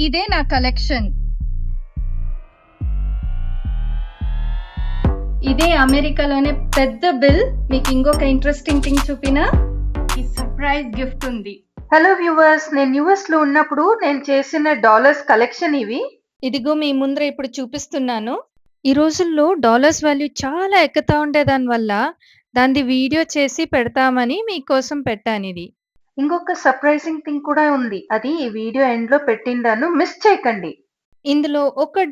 ఇదే నా కలెక్షన్. ఇదే అమెరికాలోనే పెద్ద బిల్. మీకు ఇంకొక ఇంట్రెస్టింగ్ థింగ్ చూపినా, ఈ సర్ప్రైజ్ గిఫ్ట్ ఉంది. హలో వ్యూవర్స్, నేను యుఎస్ లో ఉన్నప్పుడు నేను చేసిన డాలర్స్ కలెక్షన్ ఇవి. ఇదిగో మీ ముందర ఇప్పుడు చూపిస్తున్నాను. ఈ రోజుల్లో డాలర్స్ వాల్యూ చాలా ఎక్కుతా ఉండే దాని వల్ల దాన్ని వీడియో చేసి పెడతామని మీకోసం పెట్టాను ఇది. ఇంకొక సర్ప్రైజింగ్ థింగ్ కూడా ఉంది, అది ఈ వీడియో ఎండ్ లో పెట్టిండాను, మిస్ చేయకండి. ఇందులో $1,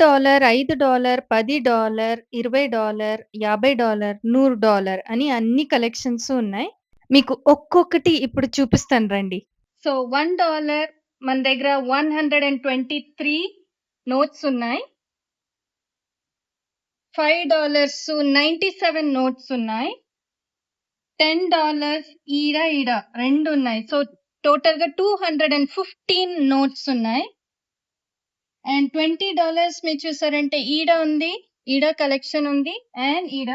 $5, $10, $20, $50, $100 అని అన్ని కలెక్షన్స్ ఉన్నాయి. మీకు ఒక్కొక్కటి ఇప్పుడు చూపిస్తాను రండి. సో $1 మన దగ్గర 123 నోట్స్ ఉన్నాయి. $5 97 నోట్స్ ఉన్నాయి. $10 ఈడ రెండు ఉన్నాయి. సో టోటల్ గా 215 నోట్స్ ఉన్నాయి. అండ్ $20 మీరు చూసారంటే ఈడ ఉంది, ఈడ కలెక్షన్ ఉంది అండ్ ఈడ.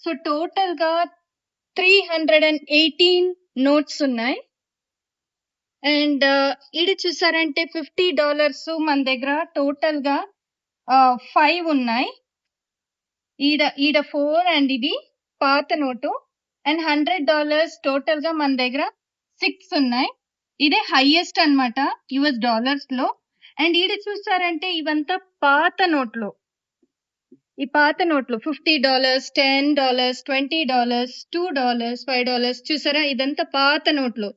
సో టోటల్ గా 318 నోట్స్ ఉన్నాయి. అండ్ ఈడ చూసారంటే $50 మన దగ్గర టోటల్ గా 5 ఉన్నాయి. ఈడ 4 అండ్ ఇది పాత నోటు. అండ్ $100 టోటల్ గా మన దగ్గర 6 ఉన్నాయి. ఇదే హైయెస్ట్ అన్నమాట యుఎస్ డాలర్స్ లో. అండ్ ఈడ చూసారంటే ఇవంతా పాత నోట్లు. ఈ పాత నోట్లు $50, $10, $20, $2, $5 చూసారా, ఇదంతా పాత నోట్లు.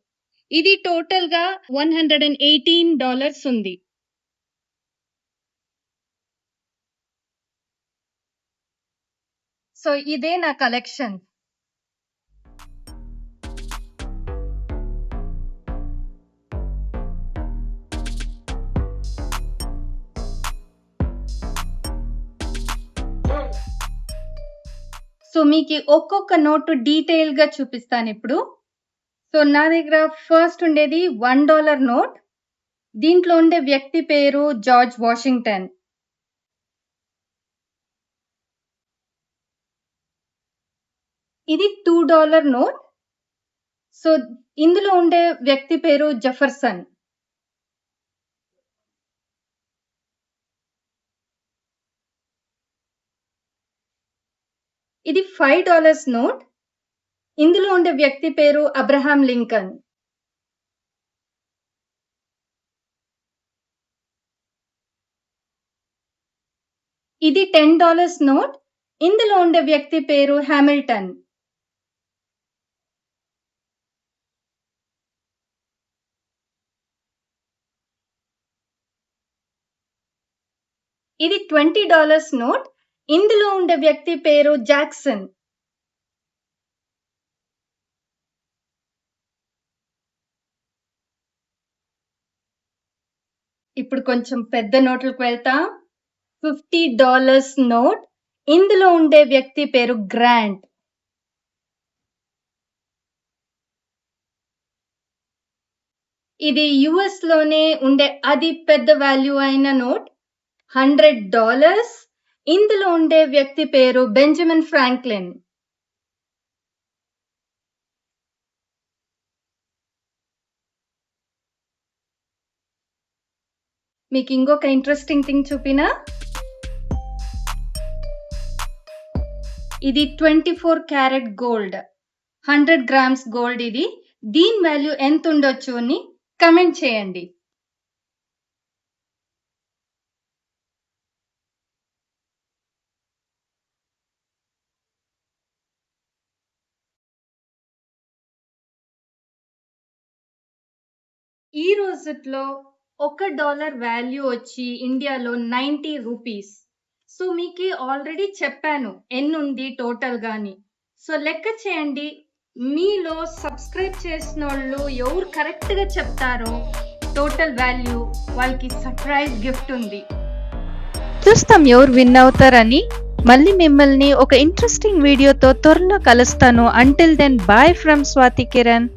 ఇది టోటల్ గా $118 ఉంది. సో ఇదే నా కలెక్షన్. సో మీకు ఒక్కొక్క నోటు డీటెయిల్ గా చూపిస్తాను ఇప్పుడు. సో నా దగ్గర ఫస్ట్ ఉండేది $1 నోట్. దీంట్లో ఉండే వ్యక్తి పేరు జార్జ్ వాషింగ్టన్. ఇది $2 నోట్. సో ఇందులో ఉండే వ్యక్తి పేరు జెఫర్సన్. ఇది $5 నోట్. ఇందులో ఉండే వ్యక్తి పేరు అబ్రహాం లింకన్. ఇది $10 నోట్. ఇందులో ఉండే వ్యక్తి పేరు హామిల్టన్. ఇది $20 నోట్. ఇందులో ఉండే వ్యక్తి పేరు జాక్సన్. ఇప్పుడు కొంచెం పెద్ద నోట్లకు వెళ్తాం. $50 నోట్. ఇందులో ఉండే వ్యక్తి పేరు గ్రాంట్. ఇది యుఎస్ లోనే ఉండే అతి పెద్ద వాల్యూ అయిన నోట్. $100. ఇందులో ఉండే వ్యక్తి పేరు బెంజమిన్ ఫ్రాంక్లిన్. మీకు ఇంకొక ఇంట్రెస్టింగ్ థింగ్ చూపినా, ఇది 24 క్యారెట్ గోల్డ్, 100 గ్రామ్స్ గోల్డ్. ఇది దీని వాల్యూ ఎంత ఉండొచ్చు అని కమెంట్ చేయండి. ఈ రోజుట్లో $1 వాల్యూ వచ్చి ఇండియాలో 90 రూపీస్. సో మీకు ఆల్రెడీ చెప్పాను ఎన్ని ఉంది టోటల్ గాని. సో లెక్క చేయండి. మీలో సబ్స్క్రైబ్ చేసిన వాళ్ళు ఎవరు కరెక్ట్ గా చెప్తారో టోటల్ వాల్యూ, వాళ్ళకి సర్ప్రైజ్ గిఫ్ట్ ఉంది. చూస్తాం ఎవరు విన్ అవుతారని. మళ్ళీ మిమ్మల్ని ఒక ఇంట్రెస్టింగ్ వీడియోతో త్వరలో కలుస్తాను. Until then bye from Swathi Kiran.